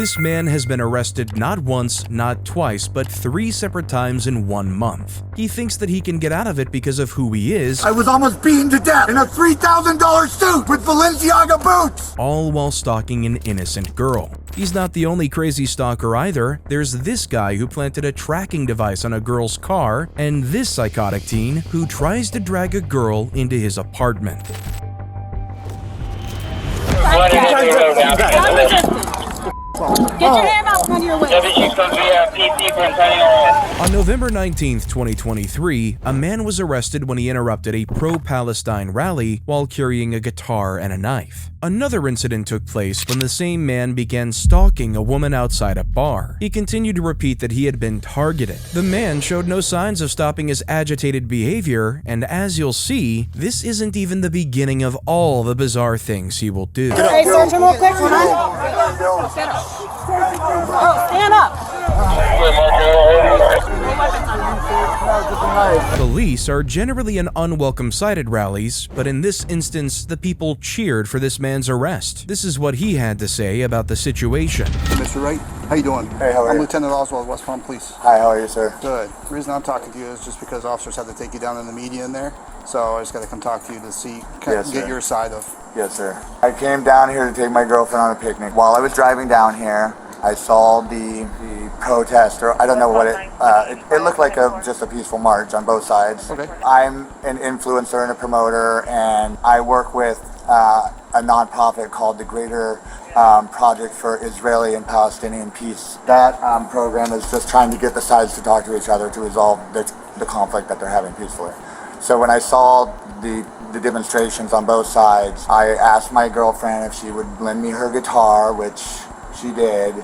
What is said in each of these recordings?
This man has been arrested not once, not twice, but 3 separate times in 1 month. He thinks that he can get out of it because of who he is. I was almost beaten to death in a $3,000 suit with Balenciaga boots! All while stalking an innocent girl. He's not the only crazy stalker either. There's this guy who planted a tracking device on a girl's car, and this psychotic teen who tries to drag a girl into his apartment. Get your hand out from your way. On November 19th, 2023, a man was arrested when he interrupted a pro-Palestine rally while carrying a guitar and a knife. Another incident took place when the same man began stalking a woman outside a bar. He continued to repeat that he had been targeted. The man showed no signs of stopping his agitated behavior, and as you'll see, this isn't even the beginning of all the bizarre things he will do. Hey, search him real quick. Stand up. Oh, stand up. Police are generally an unwelcome sight at rallies, but in this instance, the people cheered for this man's arrest. This is what he had to say about the situation. Mr. Wright, how you doing? Hey, how are you? I'm Lieutenant Oswald, West Palm Police. Hi, how are you, sir? Good. The reason I'm talking to you is just because officers have to take you down in the media in there. So I just got to come talk to you to see, get your side of. Yes, sir. I came down here to take my girlfriend on a picnic. While I was driving down here, I saw the protest, or I don't know what it looked like just a peaceful march on both sides. Okay. I'm an influencer and a promoter, and I work with a nonprofit called the Greater Project for Israeli and Palestinian Peace. That program is just trying to get the sides to talk to each other to resolve the conflict that they're having peacefully. So when I saw the demonstrations on both sides, I asked my girlfriend if she would lend me her guitar, which she did,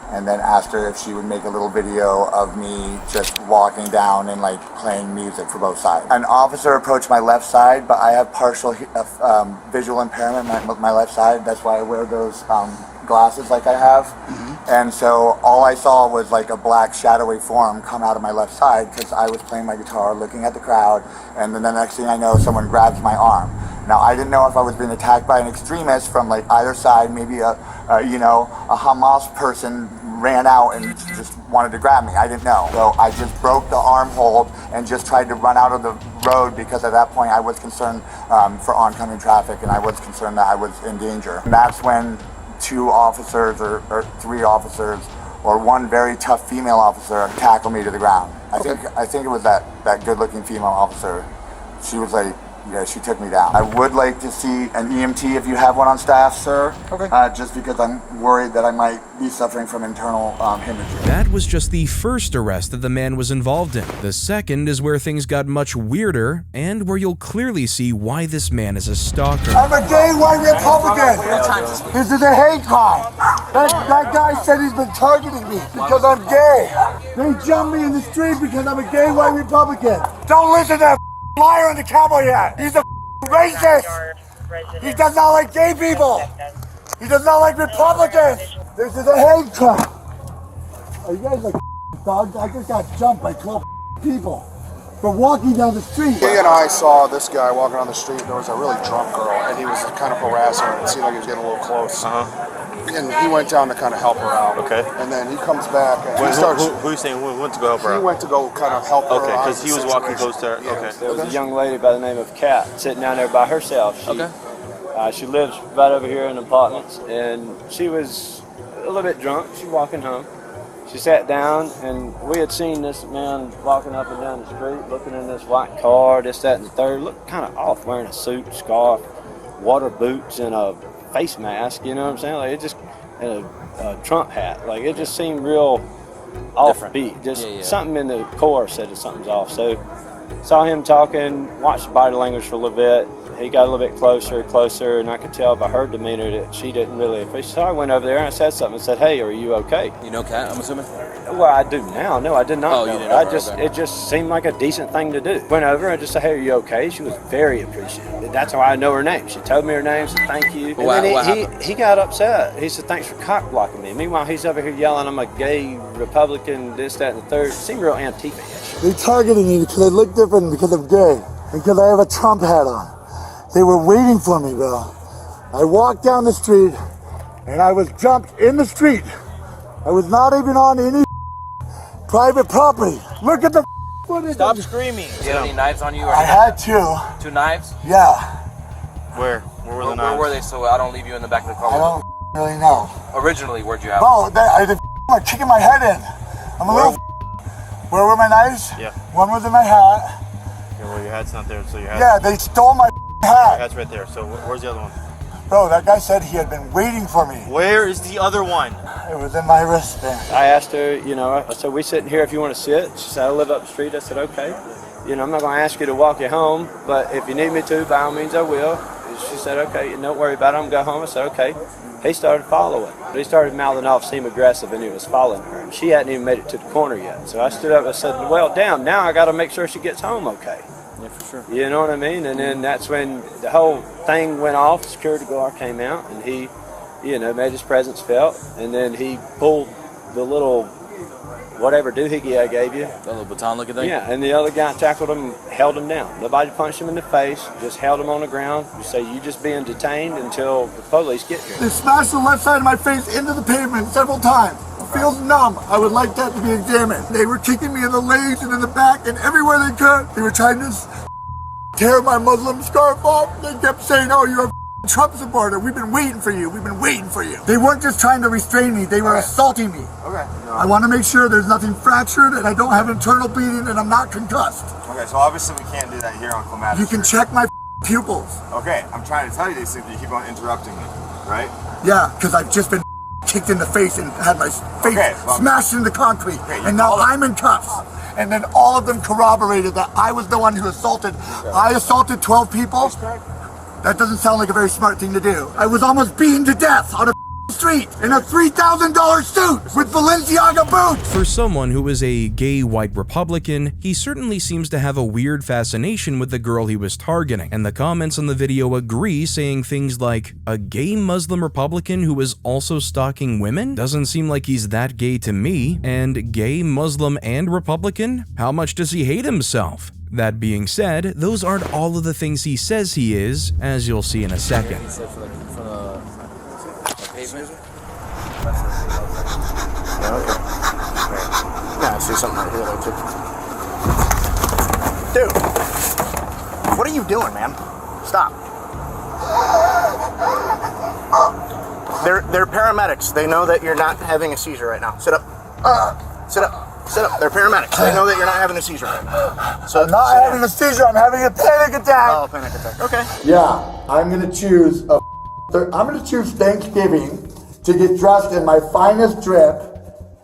and then asked her if she would make a little video of me just walking down and like playing music for both sides. An officer approached my left side, but I have partial visual impairment on my left side. That's why I wear those glasses like I have. And so all I saw was like a black shadowy form come out of my left side because I was playing my guitar, looking at the crowd, and then the next thing I know, someone grabs my arm. Now, I didn't know if I was being attacked by an extremist from like either side. Maybe a Hamas person ran out and just wanted to grab me. I didn't know. So I just broke the arm hold and just tried to run out of the road because at that point I was concerned for oncoming traffic, and I was concerned that I was in danger. And that's when 2 officers or 3 officers or one very tough female officer tackled me to the ground. I think it was that good-looking female officer. She was like, yeah, she took me down. I would like to see an EMT if you have one on staff, sir. Okay. Just because I'm worried that I might be suffering from internal hemorrhage. That was just the first arrest that the man was involved in. The second is where things got much weirder, and where you'll clearly see why this man is a stalker. I'm a gay white Republican. This is a hate crime. That guy said he's been targeting me because I'm gay. They jumped me in the street because I'm a gay white Republican. Don't listen to that liar on the cowboy hat. He's a racist. He does not like gay people. He does not like Republicans. This is a hate crime. Are you guys like dogs? I just got jumped by 12 people for walking down the street. He and I saw this guy walking on the street. There was a really drunk girl, and he was kind of harassing her. It seemed like he was getting a little close. And he went down to kind of help her out. Okay. And then he comes back and he starts. Who are you saying went to go help her out? He went to go kind of help her out. Okay, because he was walking close to her. Yeah. Okay. There was a young lady by the name of Kat sitting down there by herself. She lives right over here in the apartments, and she was a little bit drunk. She was walking home. She sat down, and we had seen this man walking up and down the street, looking in this white car, this, that, and the third. Looked kind of off, wearing a suit, scarf, water boots, and a face mask. You know what I'm saying? Like it just and a Trump hat. Like it just seemed real offbeat. Just something in the core said that something's off. So saw him talking, watched the body language for a little bit. He got a little bit closer, and I could tell by her demeanor that she didn't really appreciate. So I went over there and I said something and said, "Hey, are you okay?" You know Kat, I'm assuming? Well, I do now. No, I did not. Oh, you didn't know her, okay. It just seemed like a decent thing to do. Went over and just said, "Hey, are you okay?" She was very appreciative. That's how I know her name. She told me her name, said thank you. And then he got upset. He said, "Thanks for cock blocking me." Meanwhile, he's over here yelling, "I'm a gay Republican, this, that, and the third." It seemed real Antifa-ish. They targeted me because I look different because I'm gay and because I have a Trump hat on. They were waiting for me, bro. I walked down the street and I was jumped in the street I was not even on any private property. Look at the footage. Stop screaming. Do you have any knives on you? Or I had two. 2 knives? Yeah. Where? Where were the knives? Where were they so I don't leave you in the back of the car? I don't really know. Originally, where'd you have Bro, they like kicking my head in. I'm a little. Where were my knives? Yeah. One was in my hat. Yeah, well, your hat's not there, so your hat. Yeah, they stole my Your hat. hat's right there. So where's the other one? Bro, that guy said he had been waiting for me. Where is the other one? It was in my wristband. I asked her, you know, I said, we sitting here if you want to sit. She said, I live up the street. I said, okay. You know, I'm not going to ask you to walk you home, but if you need me to, by all means I will. She said, okay, don't worry about it. I'm going to go home. I said, okay. He started following. He started mouthing off, seemed aggressive, and he was following her. She hadn't even made it to the corner yet. So I stood up and said, well, damn, now I got to make sure she gets home okay. Yeah, for sure. You know what I mean? And then that's when the whole thing went off. The security guard came out, and he, you know, made his presence felt. And then he pulled the little whatever doohickey I gave you. that little baton looking thing? Yeah, and the other guy tackled him, held him down. Nobody punched him in the face, just held him on the ground. You say, you just being detained until the police get here. They smashed the left side of my face into the pavement several times. It feels numb. I would like that to be examined. They were kicking me in the legs and in the back and everywhere they could. They were trying to tear my Muslim scarf off. They kept saying, oh, you're a Trump supporter. We've been waiting for you. We've been waiting for you. They weren't just trying to restrain me. They were assaulting me. Okay. I want to make sure there's nothing fractured and I don't have internal bleeding and I'm not concussed. Okay, so obviously we can't do that here on Clematis. You can check my pupils. Okay, I'm trying to tell you these things, but you keep on interrupting me, right? Yeah, because I've just been kicked in the face and had my face smashed into concrete. And now I'm in cuffs. And then all of them corroborated that I was the one who assaulted. I assaulted 12 people. That doesn't sound like a very smart thing to do. I was almost beaten to death on a street in a $3,000 suit with Balenciaga boots. For someone who is a gay white Republican, he certainly seems to have a weird fascination with the girl he was targeting, and the comments on the video agree, saying things like, a gay Muslim Republican who is also stalking women? Doesn't seem like he's that gay to me. And gay, Muslim, and Republican? How much does he hate himself? That being said, those aren't all of the things he says he is, as you'll see in a second. Pavement? Yeah, okay. Yeah, I see something right here though too. Dude, what are you doing, man? Stop. They're paramedics. They know that you're not having a seizure right now. Sit up. Sit up. Sit up. They're paramedics. They know that you're not having a seizure right now. So I'm not having a seizure, I'm having a panic attack. Oh, panic attack. Okay. Yeah, I'm gonna choose Thanksgiving to get dressed in my finest drip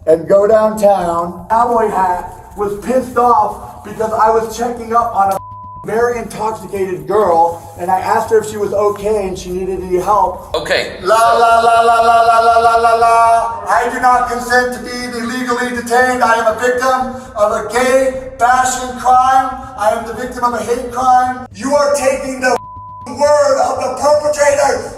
and go downtown. Cowboy hat was pissed off because I was checking up on a very intoxicated girl and I asked her if she was okay and she needed any help. Okay. La la la la la la la la la la. I do not consent to being illegally detained. I am a victim of a gay bashing crime. I am the victim of a hate crime. You are taking the word of the perpetrators.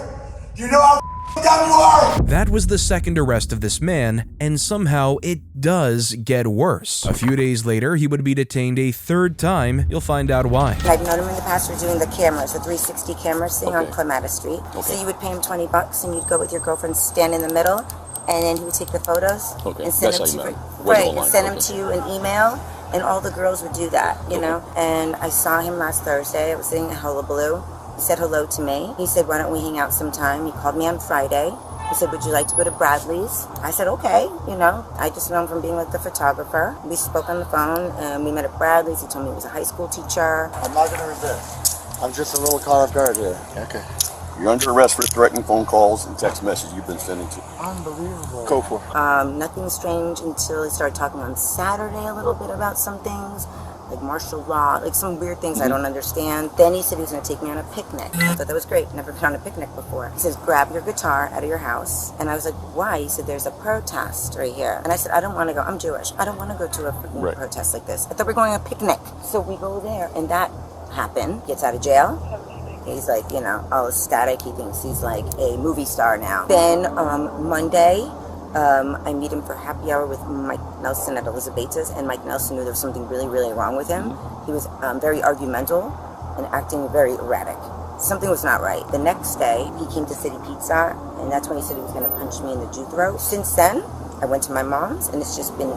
You know how dumb you are. That was the second arrest of this man, and somehow it does get worse. A few days later, he would be detained a third time. You'll find out why. I've known him in the past for doing the cameras, the 360 cameras thing on Clematis Street. So you would pay him $20 and you'd go with your girlfriend, stand in the middle, and then he would take the photos and send them to you. Right, and send them to you in email, and all the girls would do that, you know. And I saw him last Thursday. I was sitting at Hullabaloo. He said hello to me. He said, why don't we hang out sometime? He called me on Friday. He said, would you like to go to Bradley's? I said, okay, you know. I just know him from being with the photographer. We spoke on the phone, and we met at Bradley's. He told me he was a high school teacher. I'm not gonna resist. I'm just a little caught off guard here. Okay. You're under arrest for threatening phone calls and text messages you've been sending to. Unbelievable. Go for it. Nothing strange until he started talking on Saturday a little bit about some things, like martial law, like some weird things I don't understand. Then he said he was going to take me on a picnic. I thought that was great. Never been on a picnic before. He says, grab your guitar out of your house. And I was like, why? He said, there's a protest right here. And I said, I don't want to go. I'm Jewish. I don't want to go to a freaking protest like this. I thought we were going on a picnic. So we go there, and that happened. Gets out of jail. He's like, you know, all ecstatic. He thinks he's like a movie star now. Then Monday, I meet him for happy hour with Mike Nelson at Elizabeth's, and Mike Nelson knew there was something really, really wrong with him. He was very argumental and acting very erratic. Something was not right. The next day, he came to City Pizza, and that's when he said he was going to punch me in the Jew throat. Since then, I went to my mom's, and it's just been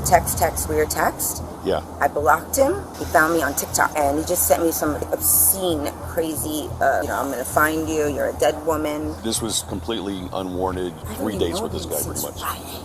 text, weird text. Yeah. I blocked him. He found me on TikTok, and he just sent me some obscene, crazy, I'm gonna find you, you're a dead woman. This was completely unwarranted. 3 dates with this guy, pretty much.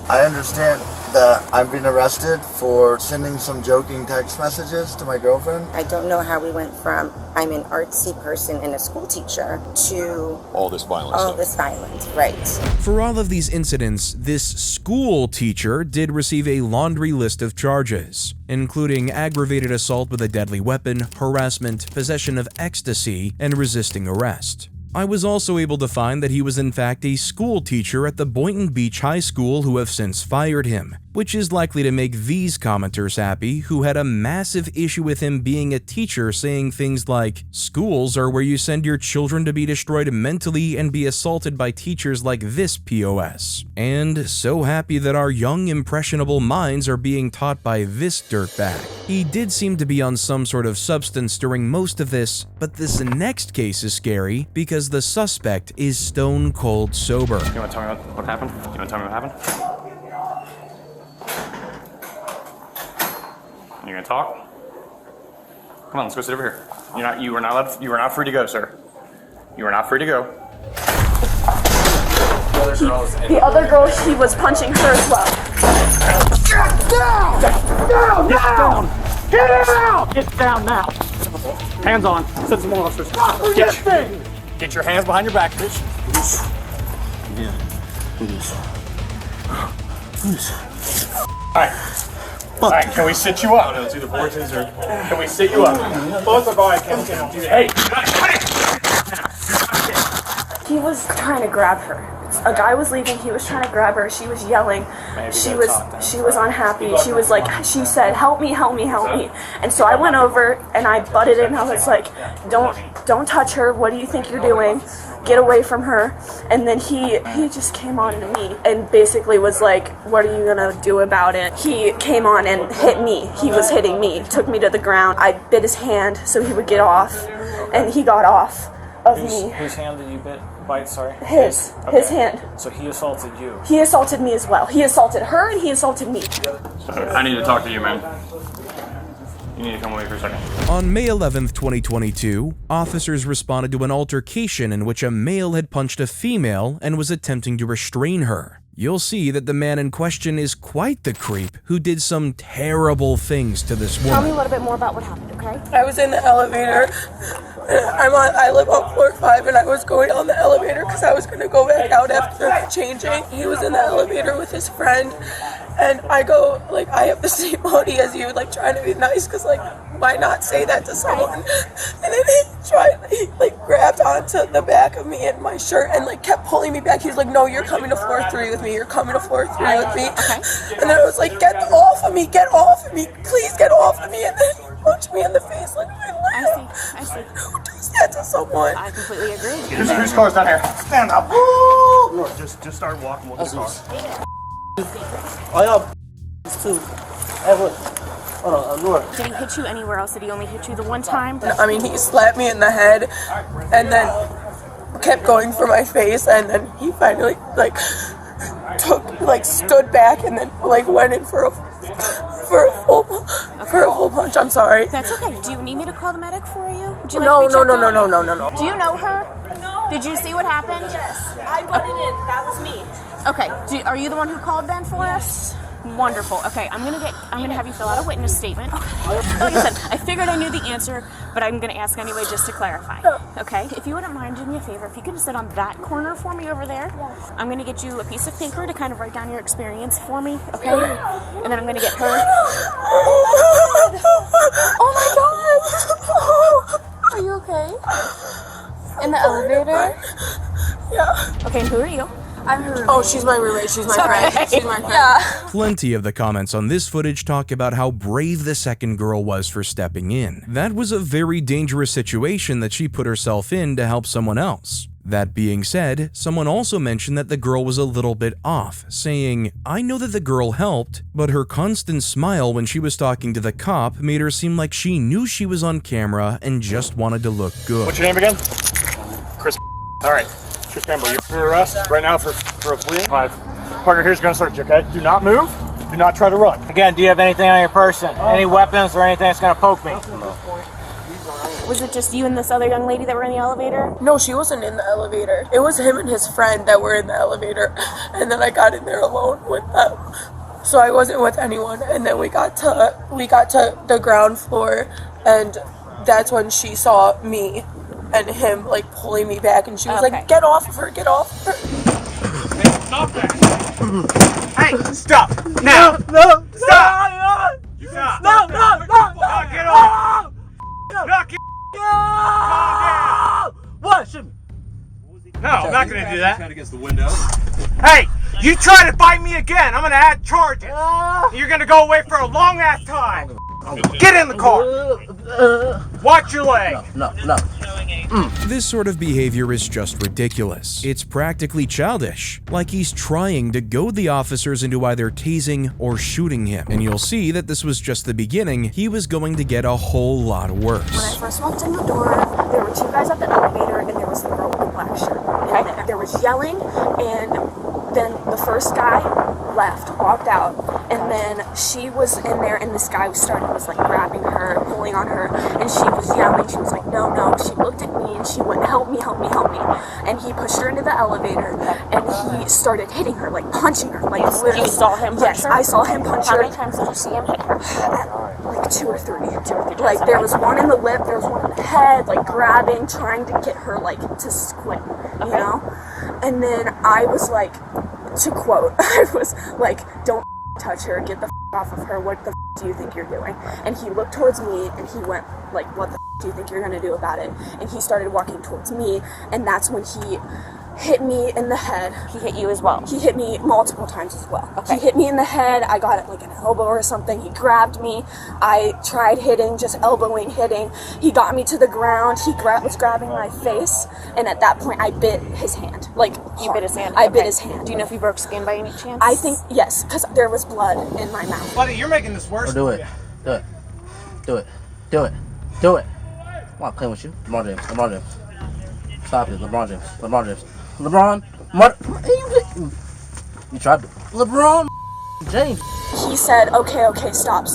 I understand that I've been arrested for sending some joking text messages to my girlfriend. I don't know how we went from I'm an artsy person and a school teacher to all this violence. All this violence, right. For all of these incidents, this school teacher did receive a laundry list of charges, including aggravated assault with a deadly weapon, harassment, possession of ecstasy, and resisting arrest. I was also able to find that he was in fact a school teacher at the Boynton Beach High School who have since fired him, which is likely to make these commenters happy who had a massive issue with him being a teacher, saying things like, "Schools are where you send your children to be destroyed mentally and be assaulted by teachers like this POS," and so happy that our young impressionable minds are being taught by this dirtbag. He did seem to be on some sort of substance during most of this, but this next case is scary because the suspect is stone cold sober. You want to tell me what happened? You want to tell me what happened? You gonna talk? Come on, let's go sit over here. You are not free to go, sir. You are not free to go. The other girl, he was punching her as well. Get down! Get down! Get down now! Hands on. Send some more officers. Get your hands behind your back, bitch. All right, can we sit you up? It's either forces or... Can we sit you up? Both of us can do that. Hey! He was trying to grab her. A guy was leaving, he was trying to grab her, she was yelling. She was unhappy. She was like, she said, "Help me, help me, help me." And so I went over and I butted in. I was like, don't touch her. What do you think you're doing? Get away from her. And then he just came on to me and basically was like, "What are you gonna do about it?" He came on and hit me. He was hitting me, took me to the ground. I bit his hand so he would get off, and he got off of me. Whose hand did you bite, sorry? His hand. So he assaulted you? He assaulted me as well. He assaulted her and he assaulted me. I need to talk to you, man. You need to come away for a second. On May 11th, 2022, officers responded to an altercation in which a male had punched a female and was attempting to restrain her. You'll see that the man in question is quite the creep who did some terrible things to this woman. Tell me a little bit more about what happened, okay? I was in the elevator. I live on floor 5, and I was going on the elevator because I was going to go back out after changing. He was in the elevator with his friend, and I go, like, I have the same body as you, like, trying to be nice because, like, why not say that to someone? And then he grabbed onto the back of me and my shirt and, like, kept pulling me back. He was like, "No, you're coming to floor 3 with me. You're coming to floor 3 with me." Okay. And then I was like, "Get off of me. Get off of me. Please get off of me." And then he punched me in the face like my leg. I see. Who does that to someone? I completely agree. Whose car's down here? Stand up. Woo! Just start walking with the car. Oh, yeah. Too. Did he hit you anywhere else? Did he only hit you the one time? I mean, he slapped me in the head and then kept going for my face, and then he finally, like, stood back and then, like, went in for a full punch. I'm sorry. That's okay. Do you need me to call the medic for you? No. Do you know her? No. Did you see what happened? Yes. I butted in. That was me. Okay. Are you the one who called then for us? Wonderful. Okay, I'm gonna have you fill out a witness statement. Like I said, I figured I knew the answer, but I'm gonna ask anyway just to clarify. Okay? If you wouldn't mind doing me a favor, if you could just sit on that corner for me over there. Yes. I'm gonna get you a piece of paper to kind of write down your experience for me, okay? And then I'm gonna get her. Oh my God! Are you okay? In the elevator? Yeah. Okay, and who are you? I'm her roommate. Oh, she's my roommate. She's my friend. She's my friend. Yeah. Plenty of the comments on this footage talk about how brave the second girl was for stepping in. That was a very dangerous situation that she put herself in to help someone else. That being said, someone also mentioned that the girl was a little bit off, saying, "I know that the girl helped, but her constant smile when she was talking to the cop made her seem like she knew she was on camera and just wanted to look good." What's your name again? Chris. All right. Chris Campbell, you're under arrest right now for a fleeing. 5. partner here's going to search you, okay? Do not move. Do not try to run. Again, do you have anything on your person? Any weapons or anything that's going to poke me? Was it just you and this other young lady that were in the elevator? No, she wasn't in the elevator. It was him and his friend that were in the elevator, and then I got in there alone with them. So I wasn't with anyone, and then we got to the ground floor, and that's when she saw me and him like pulling me back, and she was like, "Get off of her! Get off of her!" Stop that! Hey, stop! Now! No! Stop! Stop! No! Knock it off! Knock it! Calm down! What? Shoot me. No, I'm not going to do that. Against the window. Hey, you try to fight me again, I'm going to add charges. You're going to go away for a long ass time. Get in the car. Watch your leg. No. This sort of behavior is just ridiculous. It's practically childish, like he's trying to goad the officers into either tasing or shooting him. And you'll see that this was just the beginning. He was going to get a whole lot worse. When I first walked in the door, there were two guys at the elevator, and there was the girl with the black shirt. And there was yelling, and then the first guy left, walked out, and then she was in there, and this guy was like grabbing her, pulling on her, and she was yelling. She was like, no. She looked at me and she went, help me. And he pushed her into the elevator, and he started hitting her, like punching her, like literally. You saw him punch her? Yes, I saw him punch her. How many times did you see him hit her? Like two or three. Like there was one in the lip, there was one in the head, like grabbing, trying to get her like to quit, you know? And then I was like, to quote, I was like, don't touch her, get the off of her, what the do you think you're doing? And he looked towards me and he went like, what the do you think you're gonna do about it? And he started walking towards me, and that's when he hit me in the head. He hit you as well? He hit me multiple times as well. Okay. He hit me in the head, I got it like an elbow or something, he grabbed me, I tried hitting, just elbowing, hitting, he got me to the ground, he was grabbing my face, and at that point I bit his hand. Like, you bit his hand? I bit his hand. Do you know if he broke skin by any chance? I think, yes, because there was blood in my mouth. Buddy, you're making this worse. Do it. Do it. I'm not playing with you. LeBron James. Stop it, LeBron James. You tried to. LeBron James. He said, okay, stop.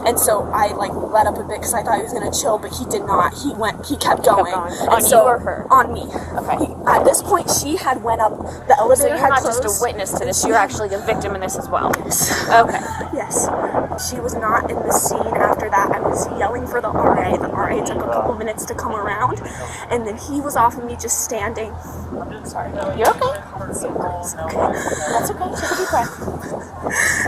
And so I like let up a bit because I thought he was gonna chill, but he did not. He kept going. On so, you or her? On me. Okay. At this point, she had went up, the elevator So you're had not closed. just a witness to this, you're actually the victim in this as well. Yes. Okay. Yes. She was not in the scene after that. I was yelling for the RA. The RA took a couple minutes to come around, and then he was off of me just standing. Sorry. You're okay. It's okay. That's okay. Take a deep breath.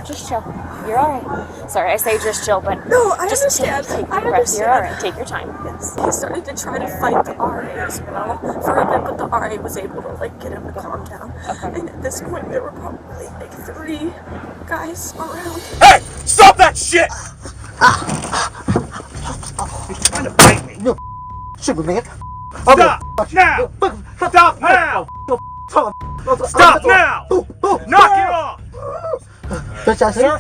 Just chill. You're alright. Sorry, I say just chill, but no, I just understand. Take a deep breath. You're alright. Take your time. Yes. He started to try to fight the RA as well for a bit, but the RA was able to like get him to calm down. Okay. And at this point, there were probably like 3 guys around. Hey! Stop that shit! You're trying to bite me. You shit, man. Stop now! Stop now! Stop now! Knock it off! Bitch, I Sir?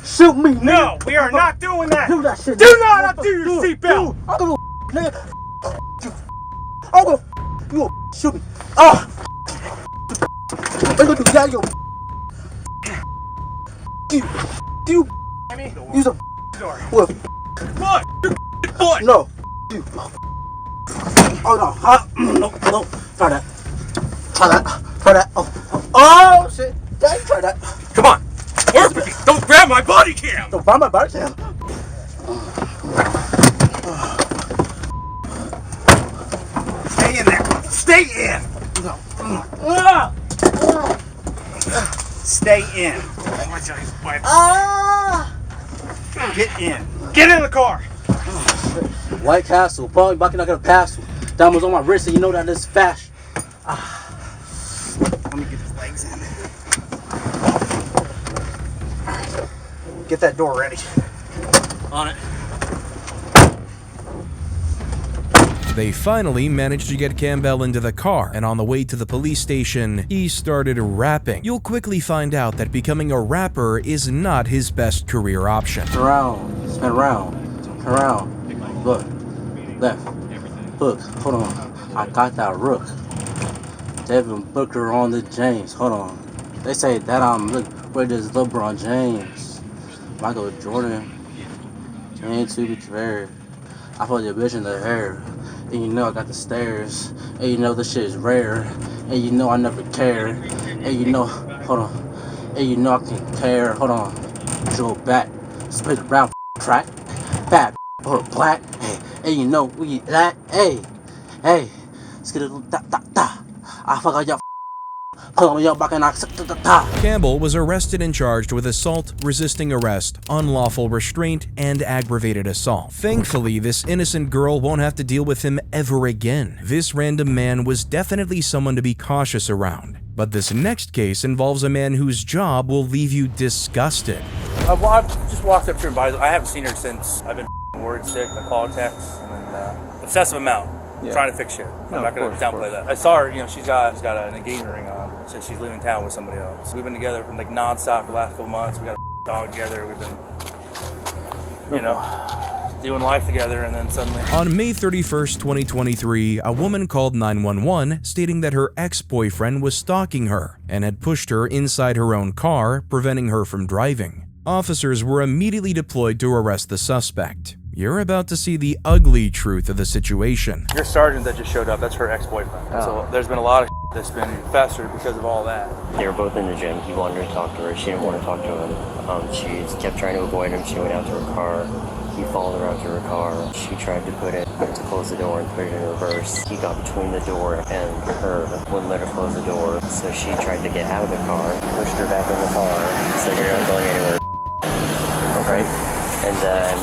Shoot me, nigga. No, we are not doing that! Do that shit. Do not undo your seatbelt! I'm gonna nigga. I'm gonna you shoot me. Oh! I'm gonna do that, yo. You use a what? Look! Your foot! No. Oh no. No. Try that. Oh shit. Try that. Come on! Work with me! Don't grab my body cam! Don't grab my body cam. Stay in there! Stay in! Stay in! Get in! Get in the car! White Castle, probably back not gonna pass. Diamonds on my wrist, and you know that this is fashion. Let me get his legs in. Get that door ready. On it. They finally managed to get Campbell into the car, and on the way to the police station, he started rapping. You'll quickly find out that becoming a rapper is not his best career option. Spin around. Look, left, hook, hold on, I got that rook. Devin Booker on the James. Hold on. They say that I'm where does LeBron James, Michael Jordan, and to be fair, I put the bitch in the hair, and you know I got the stairs, and you know this shit is rare, and you know I never care, and you know, hold on, and you know I can care. Hold on, go back, split the brown track, bad or black, and you know we that, hey, let's get a little da da da. I fuck out y'all. Campbell was arrested and charged with assault, resisting arrest, unlawful restraint, and aggravated assault. Thankfully, this innocent girl won't have to deal with him ever again. This random man was definitely someone to be cautious around. But this next case involves a man whose job will leave you disgusted. I've just walked up to her, but I haven't seen her since I've been worried sick. I called, text, and then obsessive amount. Yeah. Trying to fix shit. I'm not going to downplay that. I saw her, she's got an engagement ring on. Says she's leaving town with somebody else. We've been together from nonstop for the last couple months. We got a dog together. We've been, doing life together, and then suddenly. On May 31st, 2023, a woman called 911 stating that her ex-boyfriend was stalking her and had pushed her inside her own car, preventing her from driving. Officers were immediately deployed to arrest the suspect. You're about to see the ugly truth of the situation. Your sergeant that just showed up, that's her ex-boyfriend. Oh. So there's been a lot of that's been festered because of all that. They were both in the gym. He wanted to talk to her. She didn't want to talk to him. She kept trying to avoid him. She went out to her car. He followed her out to her car. She tried to close the door and put it in reverse. He got between the door and her, wouldn't let her close the door. So she tried to get out of the car, pushed her back in the car, said you're not going anywhere. Okay. And then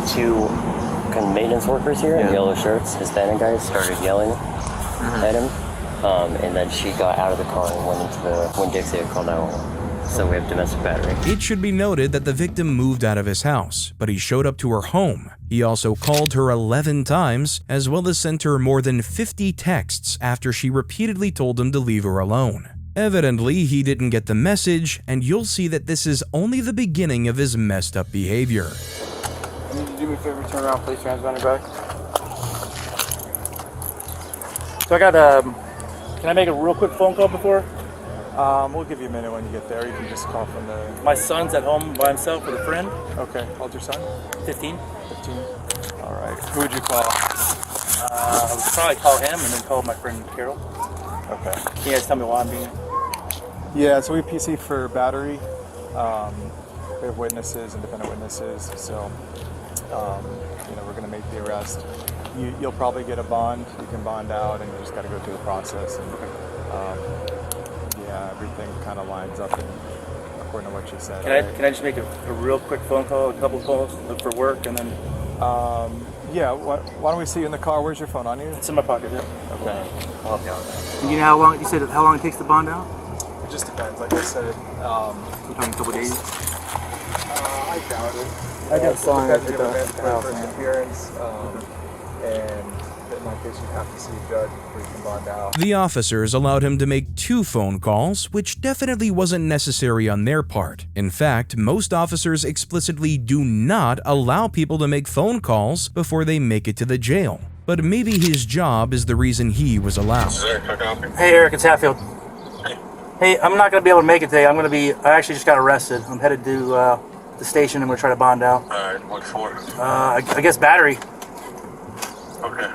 two kind of maintenance workers here in yellow shirts, Hispanic guys, started yelling at him. And then she got out of the car and went into the Winn-Dixie and called 911. So we have domestic battery. It should be noted that the victim moved out of his house, but he showed up to her home. He also called her 11 times, as well as sent her more than 50 texts after she repeatedly told him to leave her alone. Evidently, he didn't get the message, and you'll see that this is only the beginning of his messed up behavior. I need you to do me a favor, turn around, please, hands behind your back. So I got, can I make a real quick phone call before? We'll give you a minute when you get there. You can just call from the... My son's at home by himself with a friend. Okay. How old's your son? 15. 15. All right. Who would you call? I would probably call him and then call my friend Carol. Okay. Can you guys tell me why I'm being... Yeah, so we PC for battery. We have witnesses, independent witnesses, so we're going to make the arrest. You'll probably get a bond. You can bond out, and you just got to go through the process. And everything kind of lines up according to what you said. Can I just make a real quick phone call, a couple of calls for work, and then? Why don't we see you in the car? Where's your phone on you? It's in my pocket. Yeah. Okay. I'll help you out. You know how long? You said how long it takes to bond out? It just depends. Like I said, we're talking a couple days. I doubt it. I got signed at the first appearance, and in my case, you have to see a judge before you can bond out. The officers allowed him to make 2 phone calls, which definitely wasn't necessary on their part. In fact, most officers explicitly do not allow people to make phone calls before they make it to the jail. But maybe his job is the reason he was allowed. Hey Eric, it's Hatfield. Hey, I'm not going to be able to make it today. I actually just got arrested. I'm headed to the station and we're trying to bond out. Alright, what for? I guess battery. Okay.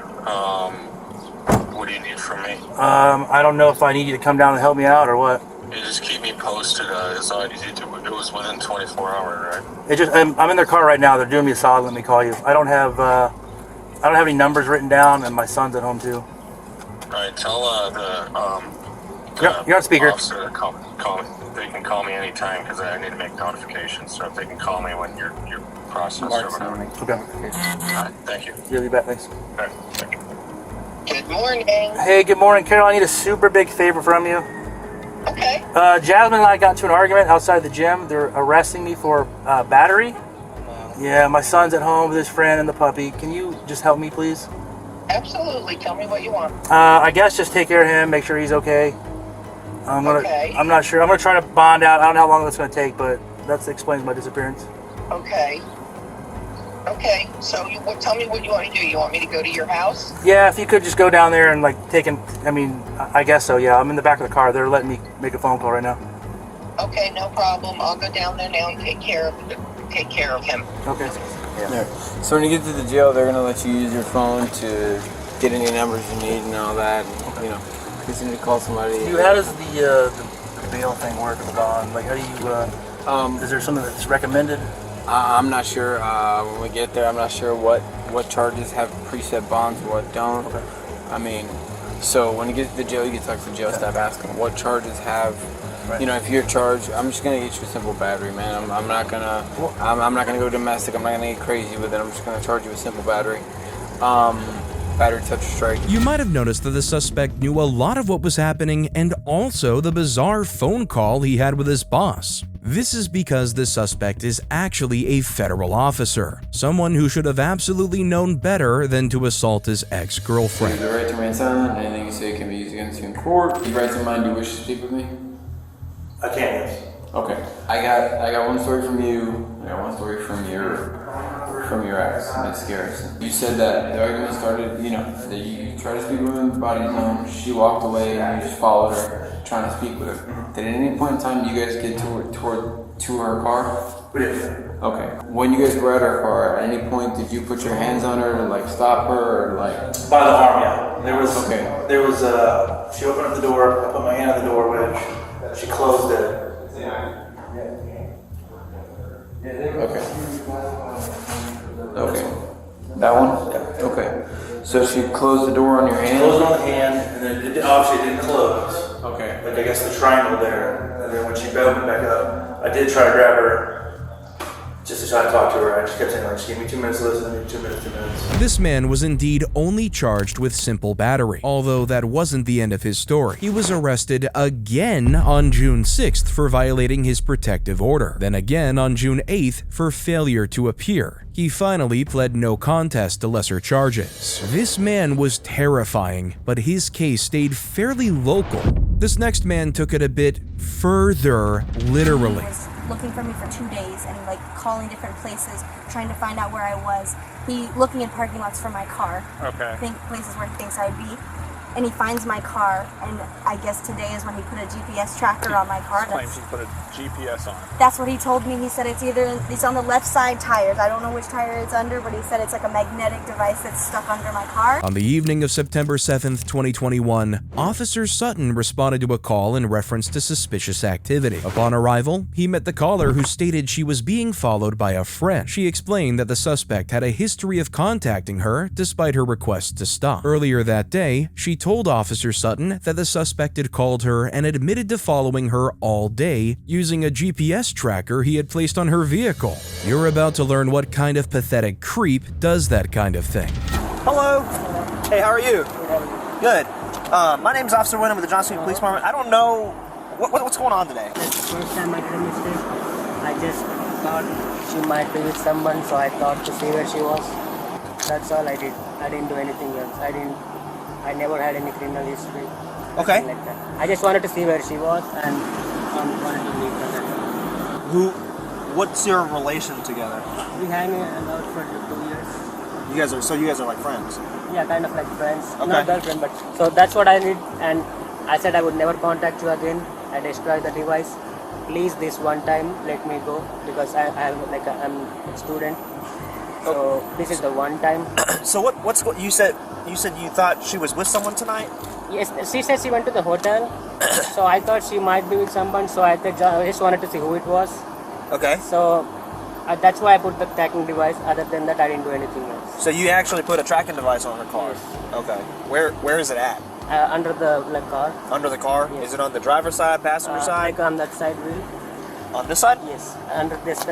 What do you need from me? I don't know if I need you to come down and help me out or what. You just keep me posted. It's all easy to. It was within 24 hours, right? I'm in their car right now. They're doing me a solid. Let me call you. I don't have any numbers written down, and my son's at home too. Alright, tell you're on speaker. Officer to call me. They can call me anytime because I need to make notifications. So if they can call me when you're processed or whatever. Okay. Alright, thank you. You'll be back. Thanks. Alright, thank you. Good morning. Hey, good morning, Carol. I need a super big favor from you. Okay. Jasmine and I got into an argument outside the gym. They're arresting me for battery. Yeah, my son's at home with his friend and the puppy. Can you just help me, please? Absolutely. Tell me what you want. I guess just take care of him, make sure he's okay. I'm not sure. I'm gonna try to bond out. I don't know how long that's gonna take, but that explains my disappearance. Okay. Okay, so tell me what you want me to do. You want me to go to your house? Yeah, if you could just go down there and I guess so, yeah. I'm in the back of the car. They're letting me make a phone call right now. Okay, no problem. I'll go down there now and take care of him. Okay. Yeah. So when you get to the jail, they're gonna let you use your phone to get any numbers you need and all that. And, you know, in case you need to call somebody. How does the bail thing work, the bond? Like, how do you? Is there something that's recommended? I'm not sure. When we get there, I'm not sure what charges have preset bonds, what don't. Okay. I mean, so when you get to the jail, you can talk to the jail staff, ask them what charges have. Right. You know, if you're charged, I'm just gonna get you a simple battery, man. I'm not gonna go domestic. I'm not gonna get crazy with it. I'm just gonna charge you a simple battery. Battery touch strike. You might have noticed that the suspect knew a lot of what was happening and also the bizarre phone call he had with his boss. This is because the suspect is actually a federal officer, someone who should have absolutely known better than to assault his ex-girlfriend. The right to remain silent. Anything you say can be used against you in court. You right to mind. Do you wish to speak with me? I can, yes. Okay. I got one story from you. I got one story from your ex, Ms. Garrison. You said that the argument started, that you tried to speak with her in the body zone. She walked away and you just followed her, trying to speak with her. Did at any point in time you guys get to her car? We did. Okay. When you guys were at her car, at any point did you put your hands on her to stop her or By the arm, yeah. There was she opened up the door. I put my hand on the door wedge. She closed it. Okay. That one? Okay. So she closed the door on your hand? Closed on the hand, and then it obviously didn't close. Okay. Like, I guess the triangle there. And then when she opened back up, I did try to grab her just to try to talk to her. I just kept saying, just give me 2 minutes to listen, 2 minutes, 2 minutes. This man was indeed only charged with simple battery, although that wasn't the end of his story. He was arrested again on June 6th for violating his protective order, then again on June 8th for failure to appear. He finally pled no contest to lesser charges. This man was terrifying, but his case stayed fairly local. This next man took it a bit further literally. Looking for me for 2 days and calling different places, trying to find out where I was. He looking in parking lots for my car. Okay. Places where he thinks I'd be. And he finds my car, and I guess today is when he put a GPS tracker on my car. He claims he put a GPS on it. That's what he told me. He said it's on the left side tires. I don't know which tire it's under, but he said it's like a magnetic device that's stuck under my car. On the evening of September 7th, 2021, Officer Sutton responded to a call in reference to suspicious activity. Upon arrival, he met the caller who stated she was being followed by a friend. She explained that the suspect had a history of contacting her despite her request to stop. Earlier that day, she told Officer Sutton that the suspect had called her and admitted to following her all day using a GPS tracker he had placed on her vehicle. You're about to learn what kind of pathetic creep does that kind of thing. Hello. Hey, how are you? Good. My name's Officer Wyndham with the Johnson City Police Department. I don't know what's going on today. First time I did a mistake. I just thought she might be with someone, so I thought to see where she was. That's all I did. I didn't do anything else. I never had any criminal history. Okay. Like that. I just wanted to see where she was and wanted to meet her. What's your relation together? We hang out for 2 years. You guys are like friends? Yeah, kind of like friends. Okay. Not girlfriend, but so that's what I did, and I said I would never contact you again. I destroyed the device. Please, this one time, let me go because I'm a student. So this is the one time. So what you said? You said you thought she was with someone tonight? Yes, she said she went to the hotel. So I thought she might be with someone. So I just wanted to see who it was. Okay. So that's why I put the tracking device. Other than that, I didn't do anything else. So you actually put a tracking device on her car? Yes. Okay. Where is it at? Under the car. Under the car? Yes. Is it on the driver's side, passenger side? Like on that side wheel. On this side? Yes. Under this.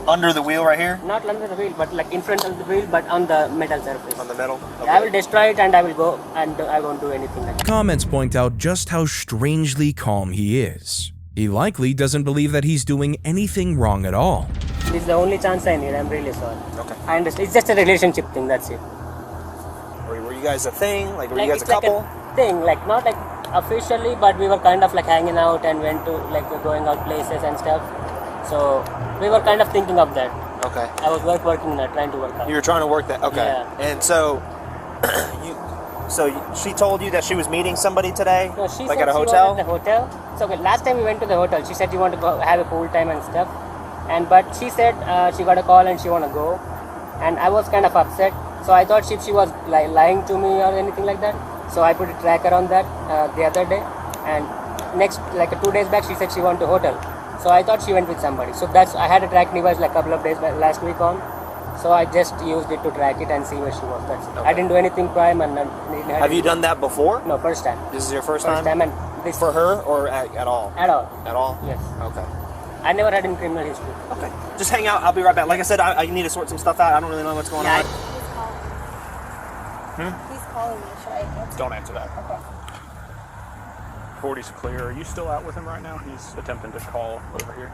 Under the wheel right here? Not under the wheel, but like in front of the wheel, but on the metal surface. On the metal? Okay. I will destroy it and I will go and I won't do anything like that. Comments point out just how strangely calm he is. He likely doesn't believe that he's doing anything wrong at all. This is the only chance I need. I'm really sorry. Okay. I understand. It's just a relationship thing. That's it. Were you guys a thing? Like, were you guys a couple? Like a thing. Like, not like officially, but we were kind of like hanging out and went to like going out places and stuff. So we were kind of thinking of that. Okay. I was working trying to work out. You were trying to work that. Okay. Yeah. And so, she told you that she was meeting somebody today, No, she like said at a she hotel. was at the hotel. So okay, last time we went to the hotel, she said you want to go have a pool time and stuff, but she said she got a call and she want to go, and I was kind of upset. So I thought she was lying to me or anything like that. So I put a tracker on that the other day, and next 2 days back she said she went to hotel. So I thought she went with somebody. So I had a tracking device like a couple of days back, last week on. So I just used it to track it and see where she was. That's it. I didn't do anything crime and Have you done that before? No, first time. This is your first First time? time, and this For her or at all? At all. At all? Yes. Okay. I never had any criminal history. Okay. Just hang out. I'll be right back. Like I said, I need to sort some stuff out. I don't really know what's going on. He's calling me. Should I answer? Don't answer that. Okay. 40's clear. Are you still out with him right now? He's attempting to call over here.